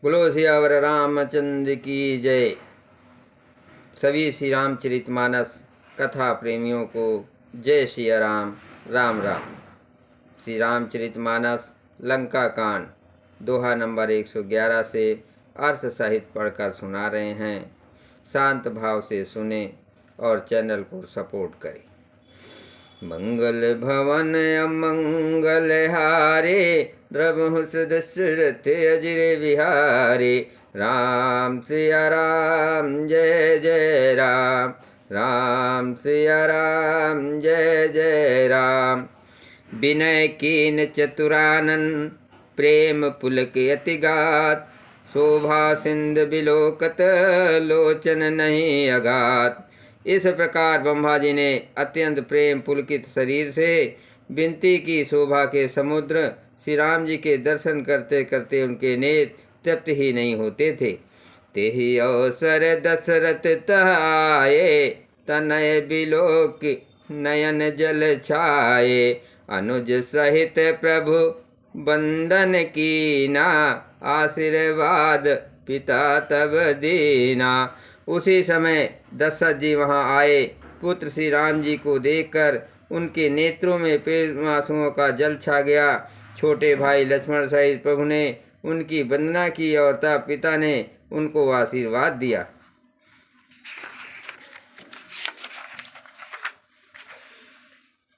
बोलो सियावर रामचंद्र की जय। सभी श्री रामचरितमानस कथा प्रेमियों को जय श्री राम। राम राम। श्री रामचरितमानस लंका कांड दोहा नंबर 111 से अर्थ सहित पढ़कर सुना रहे हैं। शांत भाव से सुने और चैनल को सपोर्ट करें। मंगल भवन अमंगल हारे, द्रवहु दशरथ अजिर बिहारे। राम सिया राम जय जय राम, राम सिया राम जय जय राम। विनय कीन चतुरानन, प्रेम पुलक अति गात। शोभा सिंध बिलोकत, लोचन नहीं अगात। इस प्रकार ब्रह्मा जी ने अत्यंत प्रेम पुलकित शरीर से विनती की। शोभा के समुद्र श्री राम जी के दर्शन करते करते उनके नेत्र तृप्त ही नहीं होते थे। तेहि अवसर दशरथ तह आए, तनय बिलोक नयन जल छाए। अनुज सहित प्रभु बंदन कीना, आशीर्वाद पिता तब दीना। उसी समय दशरथ जी वहां आए। पुत्र श्री राम जी को देखकर उनके नेत्रों में प्रेम आंसुओं का जल छा गया। छोटे भाई लक्ष्मण सहित प्रभु ने उनकी वंदना की और तब पिता ने उनको आशीर्वाद दिया।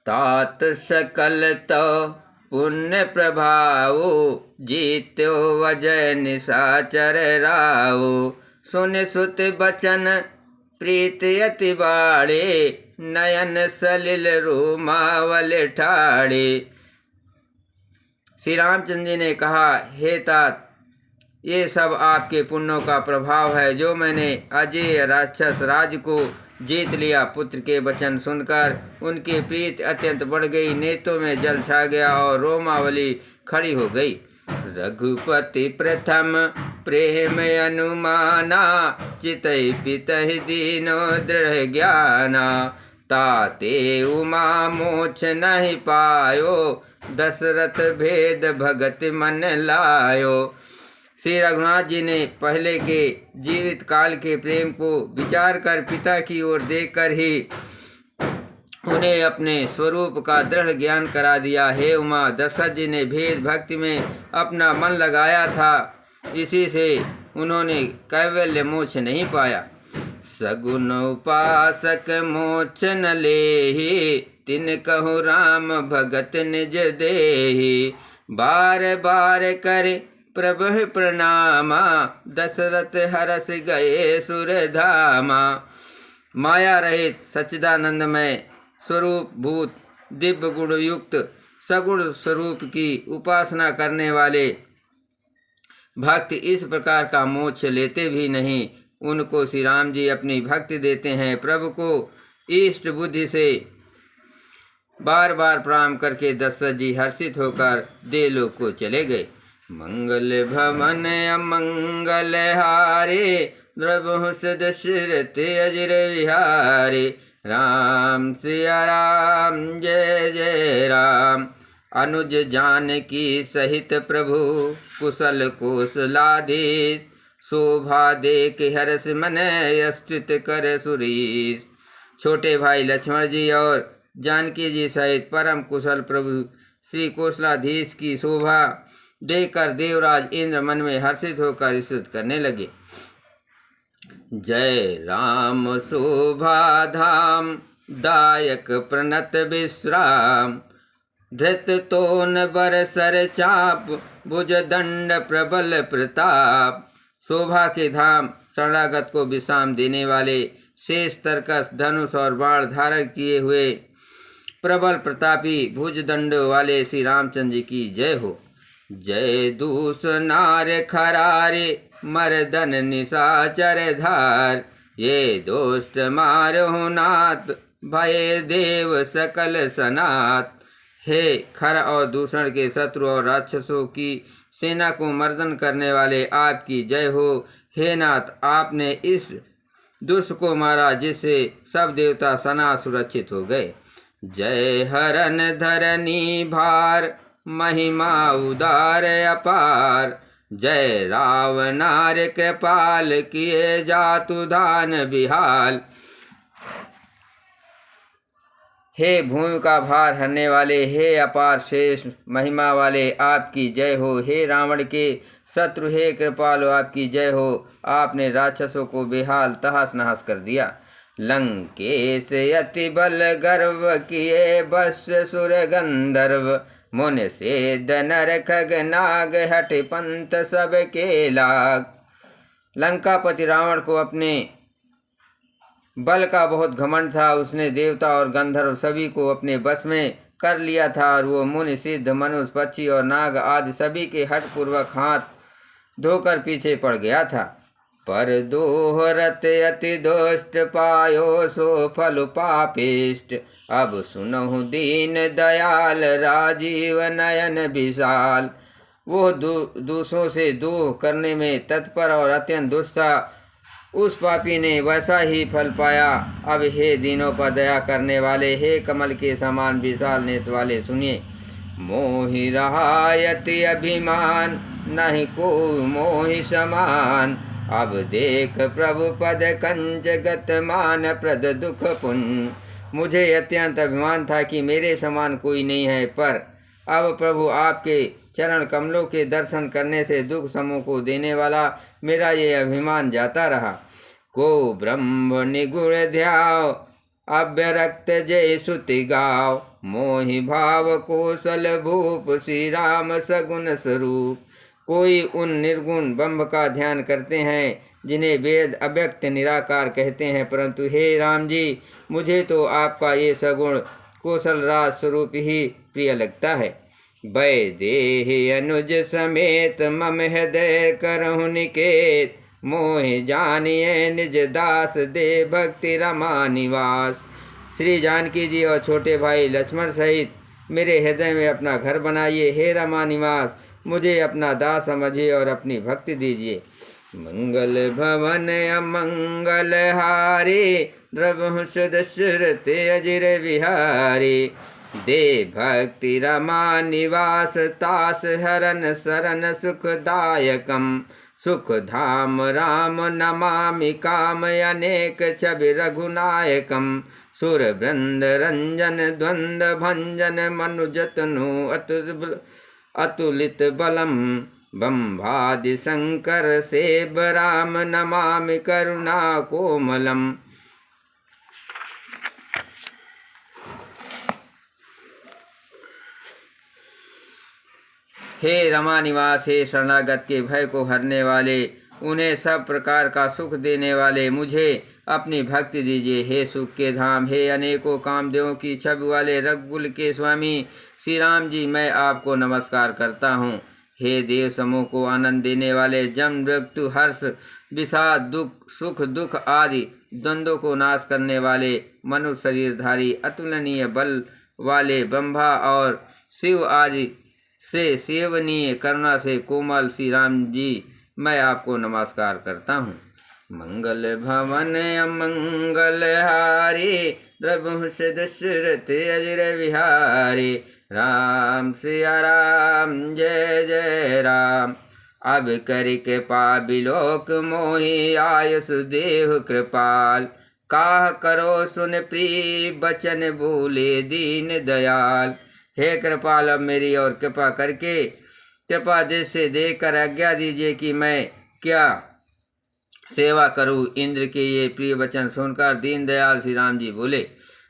तात सकल तो पुण्य प्रभाव, जीत्यो वजय निशाचर राव। सुन सुत बचन प्रीत अति बाड़े, नयन सलिल रोमावल ठाड़े। श्री रामचंद्र जी ने कहा, हे तात, ये सब आपके पुण्यों का प्रभाव है जो मैंने अजय राक्षस राज को जीत लिया। पुत्र के वचन सुनकर उनकी प्रीत अत्यंत बढ़ गई, नेत्रों में जल छा गया और रोमावली खड़ी हो गई। रघुपति प्रथम प्रेम अनुमाना, चितई पितहि दीनो दृढ़ ज्ञाना। ताते उमा मोक्ष नहीं पायो, दशरथ भेद भगत मन लायो। श्री रघुनाथ जी ने पहले के जीवित काल के प्रेम को विचार कर पिता की ओर देखकर ही उन्हें अपने स्वरूप का दृढ़ ज्ञान करा दिया। हे उमा, दशरथ जी ने भेद भक्ति में अपना मन लगाया था, इसी से उन्होंने कैवल्य मोक्ष नहीं पाया। सगुन उपासक मोक्ष न लेहि, तिन कहु राम भगत निज देहि। बार बार कर प्रभु प्रणामा, दशरथ हरस गए सुरधामा। माया रहित सच्चिदानंदमय स्वरूप भूत दिव्य गुण युक्त सगुण स्वरूप की उपासना करने वाले भक्त इस प्रकार का मोक्ष लेते भी नहीं। उनको श्री राम जी अपनी भक्ति देते हैं। प्रभु को इष्ट बुद्धि से बार बार प्रणाम करके दशरथ जी हर्षित होकर देवलोक को चले गए। मंगल भवन अमंगल हारे, द्रवहु दशरथ अजिर बिहारे। राम सिया राम जय जय राम। अनुज जानकी सहित प्रभु, कुशल कौशलाधीश। शोभा देख हर्ष मन, स्तुत कर सुरीश। छोटे भाई लक्ष्मण जी और जानकी जी सहित परम कुशल प्रभु श्री कौशलाधीश की शोभा देखकर देवराज इंद्र मन में हर्षित होकर स्तुति करने लगे। जय राम शोभा धाम, दायक प्रणत विश्राम। धृत तोन बरसर चाप, भुज दंड प्रबल प्रताप। शोभा के धाम, शरणागत को विश्राम देने वाले, शेष तरकस धनुष और बाण धारण किए हुए प्रबल प्रतापी भुज दंड वाले श्री रामचंद्र जी की जय हो। जय दूस नार खरारे, मर्दन निशाचर धार। ये दोस्त मारहु नाथ, भय देव सकल सनात। हे खर और दूषण के शत्रु और राक्षसों की सेना को मर्दन करने वाले आपकी जय हो। हे नाथ, आपने इस दुष्ट को मारा जिससे सब देवता सना सुरक्षित हो गए। जय हरन धरनी भार, महिमा उदार अपार। जय रावणार्य कृपाल किए जातु दान बिहाल। हे भूमि का भार हरने वाले, हे अपार शेष महिमा वाले, आपकी जय हो। हे रावण के शत्रु, हे कृपालु, आपकी जय हो। आपने राक्षसों को बेहाल तहस नहस कर दिया। लंकेश अति बल गर्व किए बस सुर गंधर्व, मुन सेद नर खग नाग हठ पंत सब के लाग। लंकापति रावण को अपने बल का बहुत घमंड था। उसने देवता और गंधर्व सभी को अपने बस में कर लिया था और वो मुनि सिद्ध मनुष्य पक्षी और नाग आदि सभी के हठ पूर्वक हाथ धोकर पीछे पड़ गया था। पर दोहरत अति दुष्ट पायो सो फल पापिष्ट, अब सुनहु दीन दयाल राजीव नयन विशाल। वो दूसरों से दोह करने में तत्पर और अत्यंत दुष्ट था। उस पापी ने वैसा ही फल पाया। अब हे दीनों पर दया करने वाले, हे कमल के समान विशाल नेत्र वाले, सुनिए। मोहि रहायति अभिमान, नहीं को मोहि समान, अब देख प्रभु पद कंज गत मान प्रद दुख पुण्य। मुझे अत्यंत अभिमान था कि मेरे समान कोई नहीं है, पर अब प्रभु आपके चरण कमलों के दर्शन करने से दुख समूह को देने वाला मेरा ये अभिमान जाता रहा। को ब्रह्म निगुण ध्याव, अव्यरक्त जय सुति गाव, मोहि भाव कौशल भूप श्री राम सगुण स्वरूप। कोई उन निर्गुण ब्रह्म का ध्यान करते हैं जिन्हें वेद अव्यक्त निराकार कहते हैं, परंतु हे राम जी, मुझे तो आपका ये सगुण कौशल राज स्वरूप ही प्रिय लगता है। वैदेही अनुज समेत मम हृदय करहु निकेत, मोहि जानिए निज दास दे भक्ति रमा निवास। श्री जानकी जी और छोटे भाई लक्ष्मण सहित मेरे हृदय में अपना घर बनाइए। हे रमा निवास, मुझे अपना दास समझिए और अपनी भक्ति दीजिए। मंगल भवन अमंगल हारी, द्रवहु सुदशरथ अजिर विहारी, दे भक्ति रमा निवास तास हरन शरण सुखदायकम, सुख धाम राम नमामि काम अनेक छवि रघुनायकम, सुर वृंद रंजन द्वंद भंजन मनुजतनु अतुलित बलम, बंभादि शंकर सेव राम नमामि करुणा कोमलम। हे रमा निवास, हे शरणागत के भय को हरने वाले, उन्हें सब प्रकार का सुख देने वाले, मुझे अपनी भक्ति दीजिए। हे सुख के धाम, हे अनेकों कामदेवों की छवि वाले रघुकुल के स्वामी श्री राम जी, मैं आपको नमस्कार करता हूँ। हे देव समूह को आनंद देने वाले, जन्म मृत्यु हर्ष विषाद दुख सुख दुख आदि द्वंद्वों को नाश करने वाले, मनुष्य शरीरधारी अतुलनीय बल वाले, ब्रह्मा और शिव आदि से सेवनीय करुणा से कोमल श्री राम जी, मैं आपको नमस्कार करता हूँ। मंगल भवन अमंगल हारी, द्रवहु दशरथ अजिर विहारी, राम सिया राम जय जय राम। अब करि कृपा बिलोक मोहि आयुष देहु कृपाल, काह करो सुन प्रिय बचन बोले दीन दयाल। हे कृपाल, अब मेरी और कृपा करके कृपा दृष्टि से देखकर आज्ञा दीजिए कि मैं क्या सेवा करूं। इंद्र के ये प्रिय वचन सुनकर दीनदयाल श्री राम जी बोले,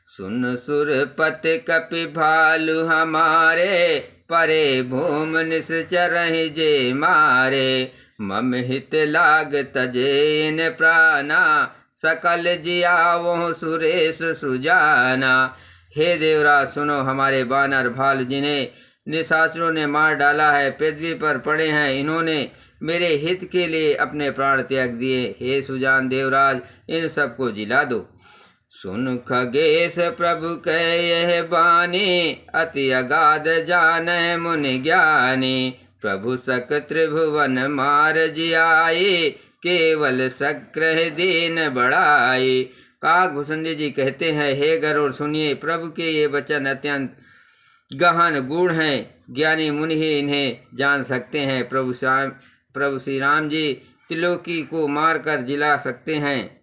सुन सुरपति कपि भालु हमारे, परे भूम निश्चरहि जे मारे, मम हित लाग तजे इन प्राणा, सकल जियावो सुरेश सुजाना। हे देवराज सुनो, हमारे बानर भालु जिन्हें निशाचरों ने मार डाला है, पृथ्वी पर पड़े हैं, इन्होंने मेरे हित के लिए अपने प्राण त्याग दिए। हे सुजान देवराज, इन सबको जिला दो। सुन खगेश प्रभु कह यह बानी, अति अगाध जाने मुनि ज्ञानी, प्रभु सक त्रिभुवन मार जियाई, केवल सक्रह दीन बढ़ाई। काकभूषण जी कहते हैं, हे गरुड़ सुनिए, प्रभु के ये वचन अत्यंत गहन गूढ़ हैं, ज्ञानी मुनि ही इन्हें जान सकते हैं। प्रभु प्रभु श्री राम जी त्रिलोकी को मारकर जिला सकते हैं।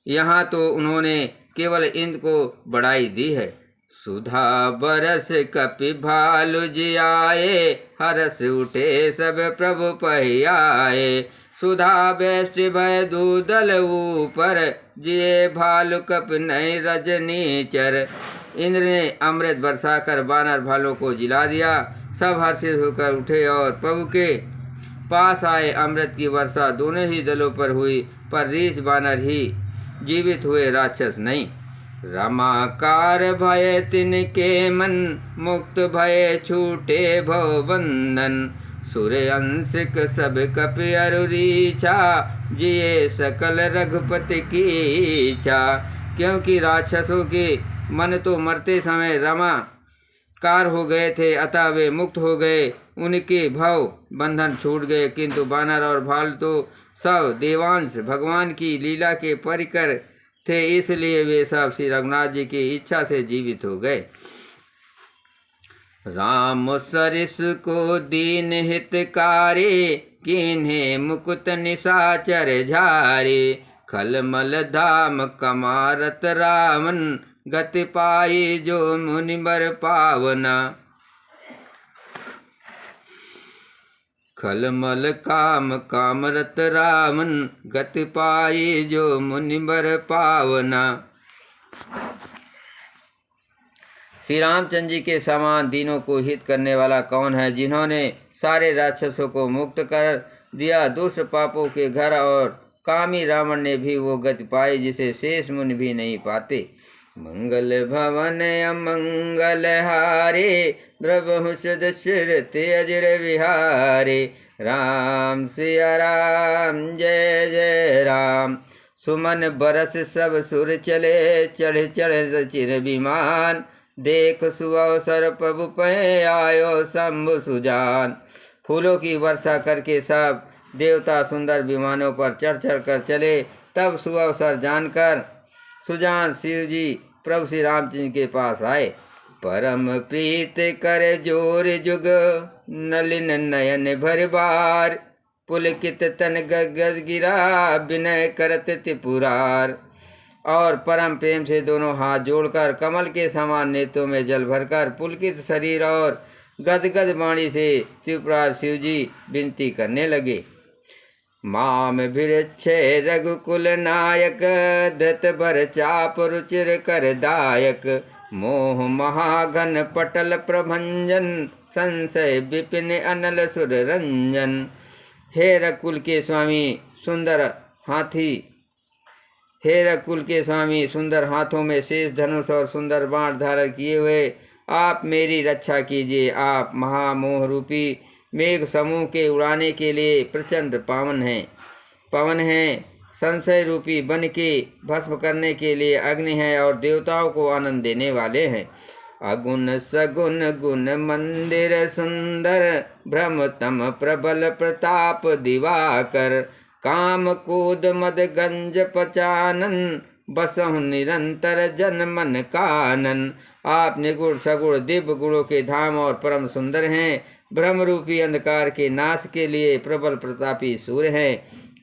यहाँ तो उन्होंने केवल इंद्र को बढ़ाई दी है। सुधा बरस कपि भालु जियाए, हरस उठे सब प्रभु पहियाए। सुधा वैश्य भय दूदल ऊपर, जिये भालु कप नई रजनीचर। इंद्र ने अमृत बरसाकर वानर भालों को जिला दिया। सब हर्षित होकर उठे और प्रभु के पास आए। अमृत की वर्षा दोनों ही दलों पर हुई, पर रीछ वानर ही जीवित हुए, राक्षस नहीं। रमाकार भय तिनके मन, मुक्त भय छूटे भव बंधन। सूर्य अंशिक सब कपि अरुरीछा, जिये सकल रघुपति की इच्छा। क्योंकि राक्षसों के मन तो मरते समय रमाकार हो गए थे, अतः वे मुक्त हो गए, उनके भव बंधन छूट गए। किंतु वानर और भालू तो सब देवांश भगवान की लीला के परिकर थे, इसलिए वे सब श्री रघुनाथ जी की इच्छा से जीवित हो गए। राम सरिस को दीन हितकारी, किन्हें मुकुट निशाचर झारे। खलमल धाम कमारत रामन, गति पाई जो मुनिवर पावना। खलमल काम कामरत रामन, गति पाई जो मुनिवर पावना। श्री रामचंद्र जी के समान दीनों को हित करने वाला कौन है, जिन्होंने सारे राक्षसों को मुक्त कर दिया। दुष्ट पापों के घर और कामी रावण ने भी वो गति पाई, जिसे शेष मुनि भी नहीं पाते। मंगल भवन अमंगल हारे, द्रवहु सदशरथे अजर विहारे। राम सिया राम जय जय राम। सुमन बरस सब सुर चले, चढ़ चढ़ चिर विमान। देख सुअवसर प्रभु पै, आयो शंभु सुजान। फूलों की वर्षा करके सब देवता सुंदर विमानों पर चढ़ चढ़ कर चले। तब सुअवसर जानकर सुजान शिव जी प्रभु श्री रामचंद्र के पास आए। परम प्रीत कर जोर जुग, नलिन नयन भर बार। पुलकित तन गगन गिरा, विनय करत त्रिपुरार। और परम प्रेम से दोनों हाथ जोड़कर कमल के समान नेत्रों में जल भरकर पुलकित शरीर और गदगद वाणी से त्रिपुरार शिव जी विनती करने लगे। माम भिरच्छे रघुकुल नायक, धृत भर चाप रुचिर कर दायक। मोह महाघन पटल प्रभंजन, संशय विपिन अनल सुर रंजन। हे रघुकुल के स्वामी सुंदर हाथी, हे रघुकुल के स्वामी सुंदर हाथों में शेष धनुष और सुंदर बाण धारण किए हुए आप मेरी रक्षा कीजिए। आप महामोह रूपी मेघ समूह के उड़ाने के लिए प्रचंड पवन हैं। संशय रूपी बन के भस्म करने के लिए अग्नि है और देवताओं को आनंद देने वाले हैं। अगुण सगुण गुण मंदिर सुंदर, भ्रमतम प्रबल प्रताप दिवाकर। काम कूद मद गंज पचानन, बसहु निरंतर जन मन कानन। आप निगुण सगुण दिव्य गुणों के धाम और परम सुंदर हैं। ब्रह्म रूपी अंधकार के नाश के लिए प्रबल प्रतापी सूर्य हैं।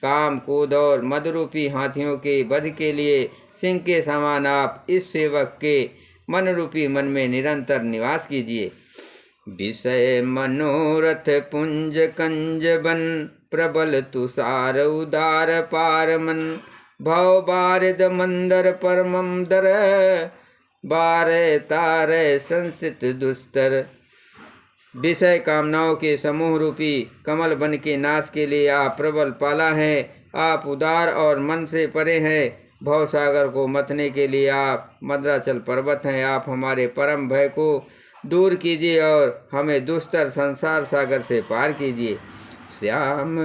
काम क्रोध और मद रूपी हाथियों के वध के लिए सिंह के समान आप इस सेवक के मन रूपी मन में निरंतर निवास कीजिए। विषय मनोरथ पुंज कंज बन, प्रबल तुषार उदार पार मन। भव बारिद मंदर परमम दर, बारे तारे संसित दुस्तर। विषय कामनाओं के समूह रूपी कमल बन के नाश के लिए आप प्रबल पाला हैं। आप उदार और मन से परे हैं। भव सागर को मथने के लिए आप मद्राचल पर्वत हैं। आप हमारे परम भय को दूर कीजिए और हमें दुस्तर संसार सागर से पार कीजिए। श्याम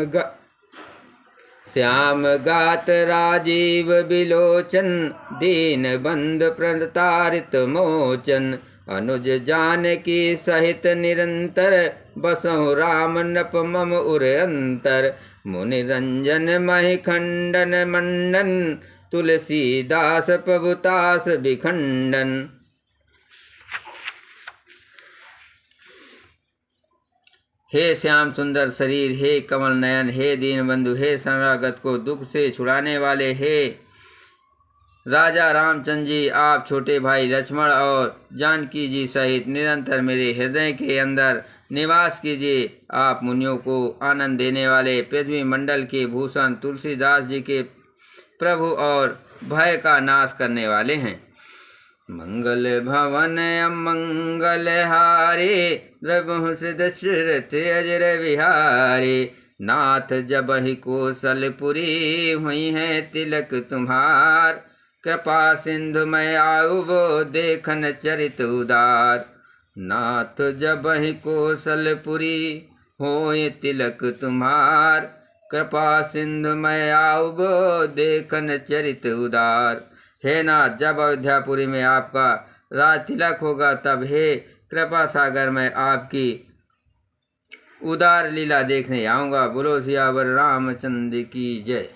गात राजीव बिलोचन, दीन बंद प्रतारित मोचन। अनुज जानकी सहित निरंतर, बसहु राम नप मम उर अंतर। मुनि रंजन महि खंडन मंडन, तुलसीदास प्रभुतास विखंडन। हे श्याम सुंदर शरीर, हे कमल नयन, हे दीन बंधु, हे शरणागत को दुख से छुड़ाने वाले, हे राजा रामचंद्र जी, आप छोटे भाई लक्ष्मण और जानकी जी सहित निरंतर मेरे हृदय के अंदर निवास कीजिए। आप मुनियों को आनंद देने वाले, पृथ्वी मंडल के भूषण, तुलसीदास जी के प्रभु और भय का नाश करने वाले हैं। मंगल भवन अमंगल हारे, द्रवहु से दशरथ अजर विहारे। नाथ जबहि कौशलपुरी, हुई है तिलक तुम्हार। कृपा सिंधु मैं आऊ वो, देखन चरित उदार। नाथ जबहि कौशलपुरी, होय तिलक तुम्हार। कृपा सिंधु मैं आऊ वो, देखन चरित उदार। हे नाथ, जब अयोध्यापुरी में आपका राज तिलक होगा, तब हे कृपा सागर में आपकी उदार लीला देखने आऊँगा। बोलो सियावर रामचंद्र की जय।